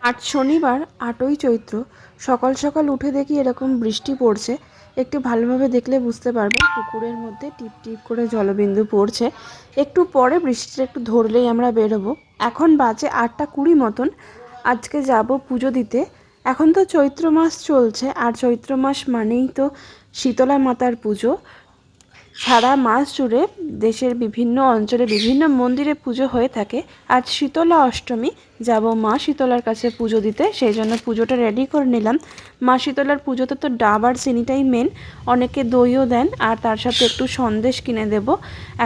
আজ শনিবার ৮ই চৈত্র। সকাল সকাল উঠে দেখি এরকম বৃষ্টি পড়ছে। একটু ভালোভাবে দেখলে বুঝতে পারবেন পুকুরের মধ্যে টিপ টিপ করে জলবিন্দু পড়ছে। একটু পরে বৃষ্টিটা একটু ধরলেই আমরা বেরোবো। এখন বাজে ৮টা ২০ মতন। আজকে যাব পুজো দিতে। এখন তো চৈত্র মাস চলছে, আর চৈত্র মাস মানেই তো শীতলা মাতার পুজো। সারা মাস জুড়ে দেশের বিভিন্ন অঞ্চলে বিভিন্ন মন্দিরে পুজো হয়ে থাকে। আজ শীতলা অষ্টমী, যাব মা শীতলার কাছে পুজো দিতে, সেই জন্য পুজোটা রেডি করে নিলাম। মা শীতলার পুজোতে তো ডাব আর চিনিটাই মেন, অনেকে দইও দেন, আর তার সাথে একটু সন্দেশ কিনে দেব।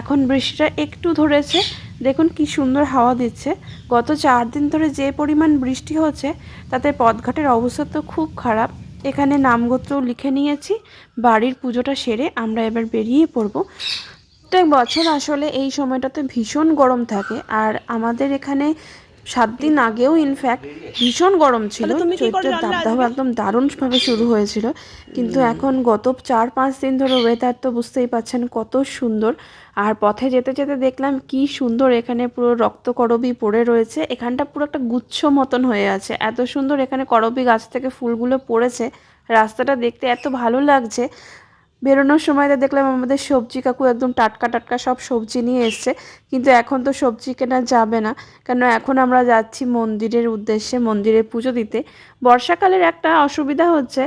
এখন বৃষ্টিটা একটু ধরেছে, দেখুন কি সুন্দর হাওয়া দিচ্ছে। গত 4 দিন ধরে যে পরিমাণ বৃষ্টি হচ্ছে, তাতে পথঘাটের অবস্থা তো খুব খারাপ। এখানে নামগোত্র লিখে নিয়েছি। বাড়ির পুজোটা সেরে আমরা এবার বেরিয়ে পড়ব। প্রত্যেক বছর আসলে এই সময়টাতে ভীষণ গরম থাকে, আর আমাদের এখানে 7 দিন আগেও ইনফ্যাক্ট ভীষণ গরম ছিল। চৈত্রের দাবদাহ একদম দারুণভাবে শুরু হয়েছিল, কিন্তু এখন গত 4-5 দিন ধরে ওয়েদার তো বুঝতেই পাচ্ছেন কত সুন্দর। আর পথে যেতে যেতে দেখলাম কি সুন্দর, এখানে পুরো রক্তকরবী পড়ে রয়েছে। এখানটা পুরো একটা গুচ্ছ মতন হয়ে আছে, এত সুন্দর এখানে করবী গাছ থেকে ফুলগুলো পড়েছে। রাস্তাটা দেখতে এত ভালো লাগছে। বেরোনোর সময়তে দেখলাম আমাদের সবজি কাকু একদম টাটকা টাটকা সব সবজি নিয়ে এসছে, কিন্তু এখন তো সবজি কেনা যাবে না, কেন এখন আমরা যাচ্ছি মন্দিরের উদ্দেশ্যে, মন্দিরে পুজো দিতে। বর্ষাকালের একটা অসুবিধা হচ্ছে,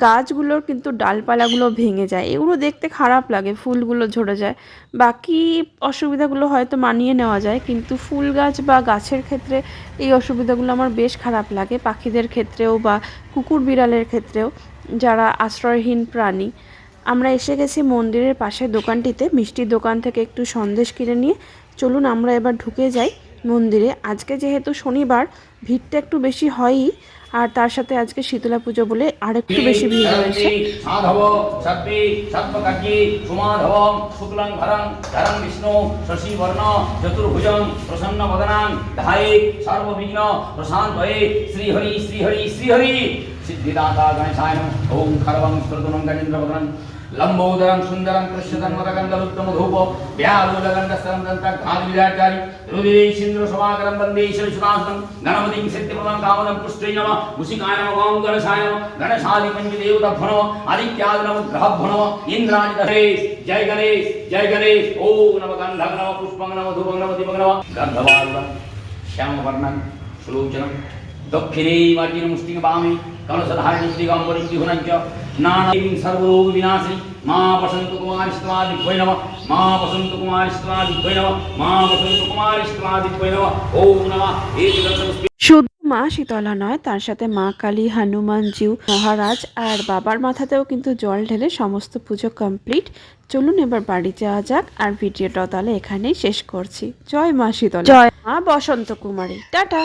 গাছগুলোর কিন্তু ডালপালাগুলো ভেঙে যায়, এগুলো দেখতে খারাপ লাগে, ফুলগুলো ঝরে যায়। বাকি অসুবিধাগুলো হয়তো মানিয়ে নেওয়া যায়, কিন্তু ফুল গাছ বা গাছের ক্ষেত্রে এই অসুবিধাগুলো আমার বেশ খারাপ লাগে, পাখিদের ক্ষেত্রেও বা কুকুর বিড়ালের ক্ষেত্রেও, যারা আশ্রয়হীন প্রাণী। আমরা এসে গেছি মন্দিরের পাশের দোকানটিতে, মিষ্টির দোকান থেকে একটু সন্দেশ কিনে নিয়ে চলুন আমরা এবার ঢুকে যাই মন্দিরে। আজকে যেহেতু শনিবার, ভিড়টা একটু বেশি হয়ই, আর তার সাথে আজকে শীতলা পুজো বলে আর একটু বেশি ভিড় রয়েছে। সাধব সর্বে সর্বকার্যে সুমাধবং শুক্লং ভরং ধরং বিষ্ণু শশীবর্ণ চতুর্ভুজং প্রসন্নবদনাং ধায়ে সর্ববিঘ্ন প্রশান্তয়ে শ্রীহরি শ্রীহরি শ্রীহরি। সিদ্ধিদাতা গণেশায় নমঃ। ওম খরবং স্ফুর্তমং গজেন্দ্রবদনং লম্বোদরং সুন্দরং কৃষ্ণদং মদগন্ধলুত্তম ধূপ ব্যালোলগন্ধস্তরং দন্তাঘাদিবিরাচারি রুদিরে সিন্দ্র সমাকরং বন্দে ঈশ্বরসুনাসনং গণপতিং সিদ্ধিপ্রদং কামদং পুষ্টৈ নমঃ। মুষিকায় নমঃ। ওম গণেশায় নমঃ। গণেশাদি পঞ্চদেবতাভ্যো নমঃ। আদিত্যাদি নমঃ। গ্রহভ্যো নমঃ। ইন্দ্রাদি গণেশ জয় গণেশ জয় গণেশ। ওম নমঃ। গন্ধং নমঃ। পুষ্পং নমঃ। ধূপং নমঃ। দীপং নমঃ। গন্ধবালুং শ্যামবর্ণং সুলোচনং দক্ষিণে মার্জিন মুষ্টিং বামে কলশধারিণী দিগম্বরীং ত্রিভুবনঞ্চ নানাবিং সর্বরোগ বিনাশিনী মা বসন্ত কুমারিষ্টমাদিভ্যৈ নমঃ। মা বসন্ত কুমারিষ্টমাদিভ্যৈ নমঃ। মা বসন্ত কুমারিষ্টমাদিভ্যৈ নমঃ। ওম নমঃ। শুধু মা শীতলা নয়, তার সাথে মা কালী, হনুমানজিউ, মহারাজ আর বাবার মাথাতেও কিন্তু জল ঢেলে সমস্ত পুজো কমপ্লিট। চলুন এবার বাড়ি যাওয়া যাক, আর ভিডিওটা তাহলে এখানেই শেষ করছি। জয় মা শীতলা, জয় মা বসন্ত কুমারী, টাটা।